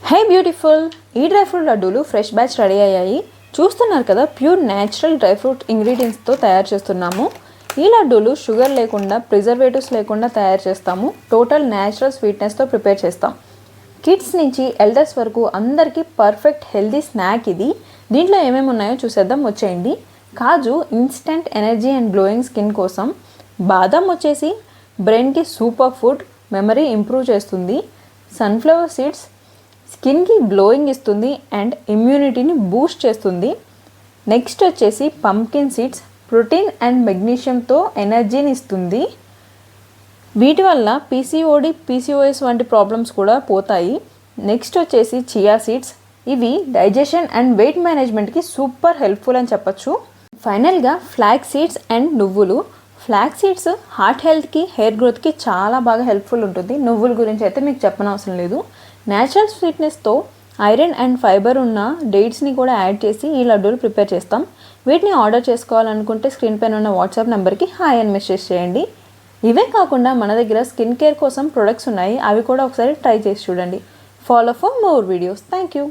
High beautiful ఈ dry fruit లడ్డూలు fresh batch ready అయ్యాయి. చూస్తున్నారు కదా, ప్యూర్ న్యాచురల్ డ్రై ఫ్రూట్ ఇంగ్రీడియంట్స్తో తయారు చేస్తున్నాము. ఈ లడ్డూలు షుగర్ లేకుండా, ప్రిజర్వేటివ్స్ లేకుండా తయారు చేస్తాము. టోటల్ న్యాచురల్ స్వీట్నెస్తో ప్రిపేర్ చేస్తాం. కిడ్స్ నుంచి ఎల్డర్స్ వరకు అందరికీ పర్ఫెక్ట్ హెల్దీ స్నాక్ ఇది. దీంట్లో ఏమేమి ఉన్నాయో చూసేద్దాం, వచ్చేయండి. కాజు instant energy and glowing skin కోసం. బాదం వచ్చేసి బ్రెయిన్కి సూపర్ ఫుడ్, మెమరీ ఇంప్రూవ్ చేస్తుంది. సన్ఫ్లవర్ సీడ్స్ స్కిన్కి గ్లోయింగ్ ఇస్తుంది అండ్ ఇమ్యూనిటీని బూస్ట్ చేస్తుంది. నెక్స్ట్ వచ్చేసి పంప్కిన్ సీడ్స్ ప్రోటీన్ అండ్ మెగ్నీషియంతో ఎనర్జీని ఇస్తుంది. వీటి వల్ల పీసీఓడి, పీసీఓఎస్ వంటి ప్రాబ్లమ్స్ కూడా పోతాయి. నెక్స్ట్ వచ్చేసి చియా సీడ్స్, ఇవి డైజెషన్ అండ్ వెయిట్ మేనేజ్మెంట్కి సూపర్ హెల్ప్ఫుల్ అని చెప్పచ్చు. ఫైనల్గా ఫ్లాక్స్ సీడ్స్ అండ్ నువ్వులు. ఫ్లాక్స్ సీడ్స్ హార్ట్ హెల్త్కి, హెయిర్ గ్రోత్కి చాలా బాగా హెల్ప్ఫుల్ ఉంటుంది. నువ్వుల గురించి అయితే మీకు చెప్పనవసరం లేదు. న్యాచురల్ స్వీట్నెస్తో ఐరన్ అండ్ ఫైబర్ ఉన్న డేట్స్ని కూడా యాడ్ చేసి ఈ లడ్డూలు ప్రిపేర్ చేస్తాం. వీటిని ఆర్డర్ చేసుకోవాలనుకుంటే స్క్రీన్ పైన ఉన్న వాట్సాప్ నెంబర్కి హాయ్ అని మెసేజ్ చేయండి. ఇవే కాకుండా మన దగ్గర స్కిన్ కేర్ కోసం ప్రొడక్ట్స్ ఉన్నాయి, అవి కూడా ఒకసారి ట్రై చేసి చూడండి. Follow for more videos. Thank you.